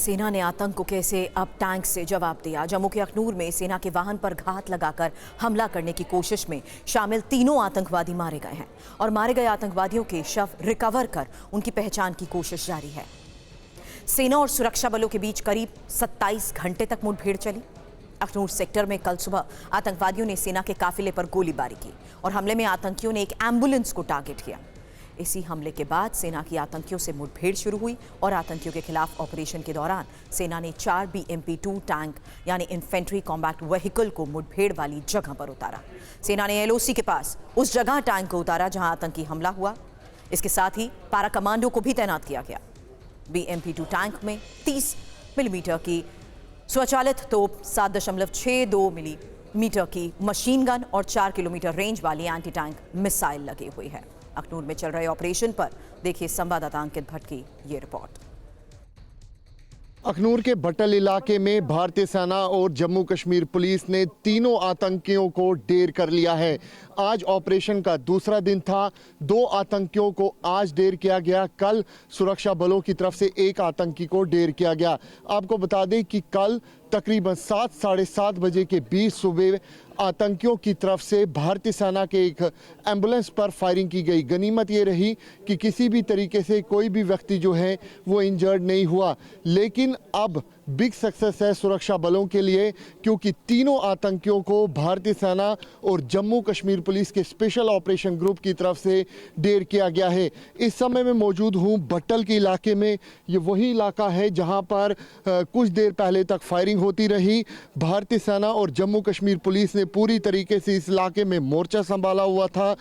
सेना ने आतंक को कैसे अब टैंक से जवाब दिया। जम्मू के अखनूर में सेना के वाहन पर घात लगाकर हमला करने की कोशिश में शामिल तीनों आतंकवादी मारे गए हैं और मारे गए आतंकवादियों के शव रिकवर कर उनकी पहचान की कोशिश जारी है। सेना और सुरक्षा बलों के बीच करीब 27 घंटे तक मुठभेड़ चली। अखनूर सेक्टर में कल सुबह आतंकवादियों ने सेना के काफिले पर गोलीबारी की और हमले में आतंकियों ने एक एम्बुलेंस को टारगेट किया। इसी हमले के बाद सेना की आतंकियों से मुठभेड़ शुरू हुई और आतंकियों के खिलाफ ऑपरेशन के दौरान सेना ने 4 BMP-2 टैंक यानी इन्फेंट्री कॉम्बैट व्हीकल को मुठभेड़ वाली जगह पर उतारा। सेना ने LOC के पास उस जगह टैंक को उतारा जहां आतंकी हमला हुआ। इसके साथ ही पारा कमांडो को भी तैनात किया गया। BMP-2 टैंक में 30 मिलीमीटर की स्वचालित तोप, 7.62 मिलीमीटर की मशीन गन और 4 किलोमीटर रेंज वाली एंटी टैंक मिसाइल लगे हुए है। अखनूर में चल रहे ऑपरेशन पर देखिए संवाददाता अंकित भट्ट की ये रिपोर्ट। अखनूर के भट्टल इलाके में भारतीय सेना और जम्मू कश्मीर पुलिस ने तीनों आतंकियों को ढेर कर लिया है। आज ऑपरेशन का दूसरा दिन था। 2 आतंकियों को आज ढेर किया गया। कल सुरक्षा बलों की तरफ से 1 आतंकी को ढेर किया गया। आपको बता दें कि कल तकरीबन 7 साढ़े 7 बजे के बीच सुबह आतंकियों की तरफ से भारतीय सेना के एक एम्बुलेंस पर फायरिंग की गई। गनीमत ये रही कि किसी भी तरीके से कोई भी व्यक्ति जो है वो इंजर्ड नहीं हुआ। लेकिन अब बिग सक्सेस है सुरक्षा बलों के लिए, क्योंकि तीनों आतंकियों को भारतीय सेना और जम्मू कश्मीर पुलिस के स्पेशल ऑपरेशन ग्रुप की तरफ से ढेर किया गया है। इस समय मैं मौजूद हूं भट्टल के इलाके में। ये वही इलाका है जहां पर कुछ देर पहले तक फायरिंग होती रही। भारतीय सेना और जम्मू कश्मीर पुलिस ने पूरी तरीके से इस इलाके में मोर्चा संभाला हुआ था।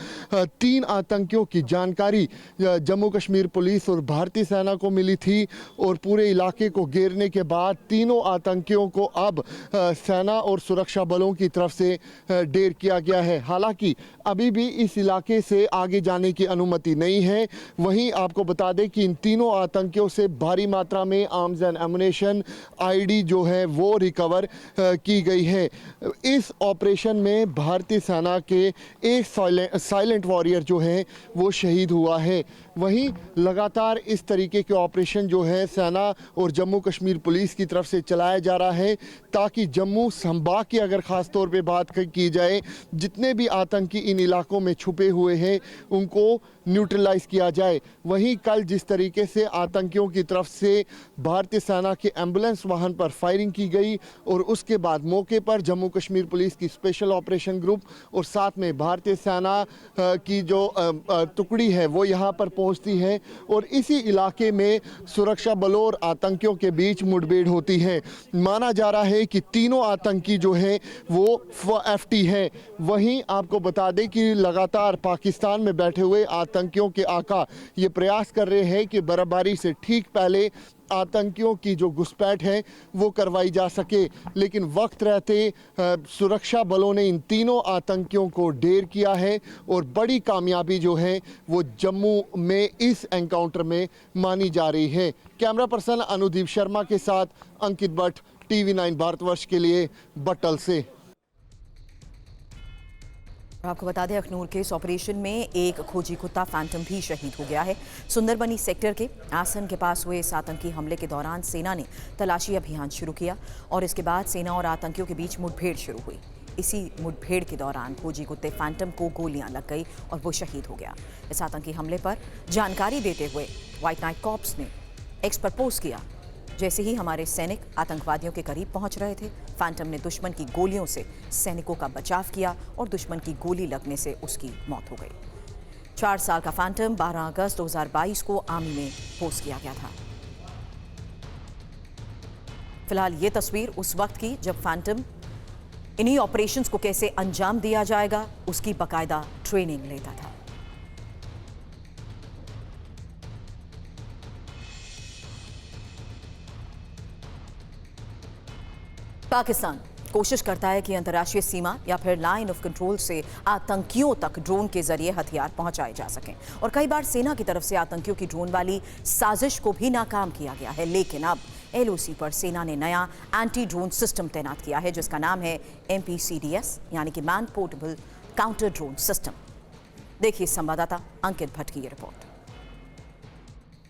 3 आतंकियों की जानकारी जम्मू कश्मीर पुलिस और भारतीय सेना को मिली थी और पूरे इलाके को घेरने के बाद तीनों आतंकियों को अब सेना और सुरक्षा बलों की तरफ से ढेर किया गया है। हालांकि अभी भी इस इलाके से आगे जाने की अनुमति नहीं है। वहीं आपको बता दें कि इन तीनों आतंकियों से भारी मात्रा में आर्म्स एंड एमुनेशन, ID जो है वो रिकवर की गई है। इस ऑपरेशन में भारतीय सेना के एक साइलेंट वॉरियर जो है वो शहीद हुआ है। वहीं लगातार इस तरीके के ऑपरेशन जो है सेना और जम्मू कश्मीर पुलिस की तरफ से चलाया जा रहा है, ताकि जम्मू संभाग की अगर ख़ास तौर पे बात की जाए, जितने भी आतंकी इन इलाकों में छुपे हुए हैं उनको न्यूट्रलाइज किया जाए। वहीं कल जिस तरीके से आतंकियों की तरफ से भारतीय सेना के एम्बुलेंस वाहन पर फायरिंग की गई और उसके बाद मौके पर जम्मू कश्मीर पुलिस की स्पेशल ऑपरेशन ग्रुप और साथ में भारतीय सेना की जो टुकड़ी है वो यहाँ पर पहुँचती है और इसी इलाके में सुरक्षा बलों और आतंकियों के बीच मुठभेड़ होती है। माना जा रहा है कि तीनों आतंकी जो हैं वो FT हैं। वहीं आपको बता दें कि लगातार पाकिस्तान में बैठे हुए आतंकियों के आका ये प्रयास कर रहे हैं कि बर्फबारी से ठीक पहले आतंकियों की जो घुसपैठ है वो करवाई जा सके, लेकिन वक्त रहते सुरक्षा बलों ने इन तीनों आतंकियों को ढेर किया है और बड़ी कामयाबी जो है वो जम्मू में इस एनकाउंटर में मानी जा रही है। कैमरा पर्सन अनुदीप शर्मा के साथ अंकित भट्ट, TV9 भारतवर्ष के लिए भट्टल से। आपको बता दें अखनूर के इस ऑपरेशन में एक खोजी कुत्ता फैंटम भी शहीद हो गया है। सुंदरबनी सेक्टर के आसन के पास हुए इस आतंकी हमले के दौरान सेना ने तलाशी अभियान शुरू किया और इसके बाद सेना और आतंकियों के बीच मुठभेड़ शुरू हुई। इसी मुठभेड़ के दौरान खोजी कुत्ते फैंटम को गोलियां लग गई और वो शहीद हो गया। इस आतंकी हमले पर जानकारी देते हुए व्हाइट नाइट कॉर्प्स ने एक्स पर पोस्ट किया। जैसे ही हमारे सैनिक आतंकवादियों के करीब पहुंच रहे थे, फैंटम ने दुश्मन की गोलियों से सैनिकों का बचाव किया और दुश्मन की गोली लगने से उसकी मौत हो गई। 4 साल का फैंटम 12 अगस्त 2022 को आर्मी में पोस्ट किया गया था। फिलहाल ये तस्वीर उस वक्त की जब फैंटम इन्हीं ऑपरेशंस को कैसे अंजाम दिया जाएगा उसकी बाकायदा ट्रेनिंग लेता था। पाकिस्तान कोशिश करता है कि अंतर्राष्ट्रीय सीमा या फिर लाइन ऑफ कंट्रोल से आतंकियों तक ड्रोन के जरिए हथियार पहुंचाए जा सकें और कई बार सेना की तरफ से आतंकियों की ड्रोन वाली साजिश को भी नाकाम किया गया है। लेकिन अब LOC पर सेना ने नया एंटी ड्रोन सिस्टम तैनात किया है जिसका नाम है MPCDS यानी कि man portable counter drone system. देखिए संवाददाता अंकित भट्ट की ये रिपोर्ट।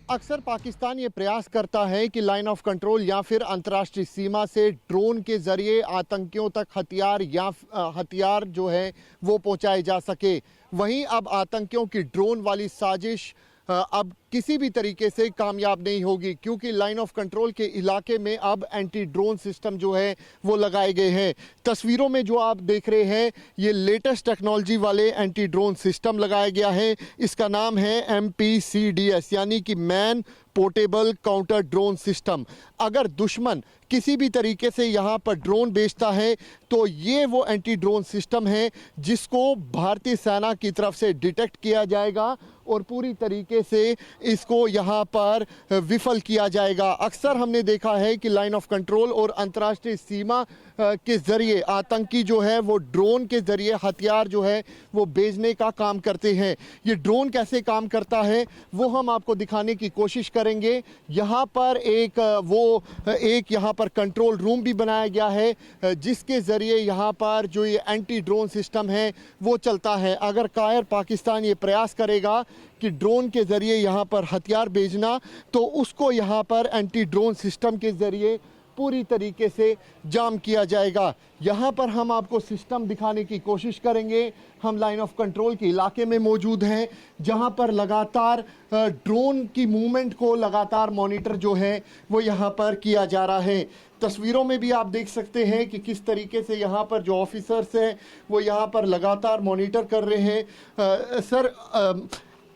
अक्सर पाकिस्तान ये प्रयास करता है कि लाइन ऑफ कंट्रोल या फिर अंतर्राष्ट्रीय सीमा से ड्रोन के जरिए आतंकियों तक हथियार जो है वो पहुंचाए जा सके। वहीं अब आतंकियों की ड्रोन वाली साजिश अब किसी भी तरीके से कामयाब नहीं होगी, क्योंकि लाइन ऑफ कंट्रोल के इलाके में अब एंटी ड्रोन सिस्टम जो है वो लगाए गए हैं। तस्वीरों में जो आप देख रहे हैं ये लेटेस्ट टेक्नोलॉजी वाले एंटी ड्रोन सिस्टम लगाया गया है। इसका नाम है MPCDS यानी कि man portable counter drone system. अगर दुश्मन किसी भी तरीके से यहाँ पर ड्रोन भेजता है तो ये वो एंटी ड्रोन सिस्टम है जिसको भारतीय सेना की तरफ से डिटेक्ट किया जाएगा और पूरी तरीके से इसको यहाँ पर विफल किया जाएगा। अक्सर हमने देखा है कि लाइन ऑफ कंट्रोल और अंतर्राष्ट्रीय सीमा के जरिए आतंकी जो है वो ड्रोन के जरिए हथियार जो है वो भेजने का काम करते हैं। ये ड्रोन कैसे काम करता है वो हम आपको दिखाने की कोशिश करेंगे। यहाँ पर एक यहाँ पर कंट्रोल रूम भी बनाया गया है जिसके जरिए यहाँ पर जो ये एंटी ड्रोन सिस्टम है वो चलता है। अगर कायर पाकिस्तान ये प्रयास करेगा कि ड्रोन के जरिए यहाँ पर हथियार भेजना तो उसको यहाँ पर एंटी ड्रोन सिस्टम के जरिए पूरी तरीके से जाम किया जाएगा। यहाँ पर हम आपको सिस्टम दिखाने की कोशिश करेंगे। हम लाइन ऑफ कंट्रोल के इलाके में मौजूद हैं जहाँ पर लगातार ड्रोन की मूवमेंट को लगातार मॉनिटर जो है वो यहाँ पर किया जा रहा है। तस्वीरों में भी आप देख सकते हैं कि किस तरीके से यहाँ पर जो ऑफिसर्स हैं वो यहाँ पर लगातार मॉनिटर कर रहे हैं। सर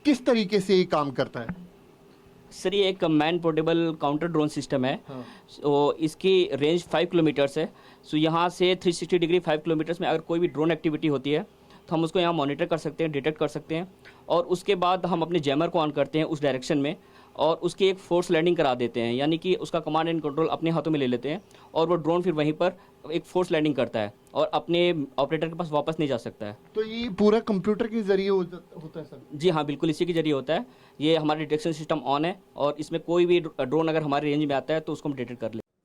किस तरीके से ये काम करता है? सर ये एक man portable counter drone system है। हाँ। तो इसकी रेंज 5 किलोमीटर्स है। सो यहाँ से 360 डिग्री 5 किलोमीटर्स में अगर कोई भी ड्रोन एक्टिविटी होती है तो हम उसको यहाँ मॉनिटर कर सकते हैं, डिटेक्ट कर सकते हैं और उसके बाद हम अपने जैमर को ऑन करते हैं उस डायरेक्शन में और उसकी एक फोर्स लैंडिंग करा देते हैं, यानी कि उसका कमांड एंड कंट्रोल अपने हाथों में ले लेते हैं और वो ड्रोन फिर वहीं पर एक फोर्स लैंडिंग करता है और अपने ऑपरेटर के पास वापस नहीं जा सकता है। तो ये पूरा कंप्यूटर के जरिए होता है सर? जी हाँ, बिल्कुल इसी के जरिए होता है। ये हमारा डिटेक्शन सिस्टम ऑन है और इसमें कोई भी ड्रोन अगर हमारे रेंज में आता है तो उसको हम डिटेक्ट कर लेते हैं।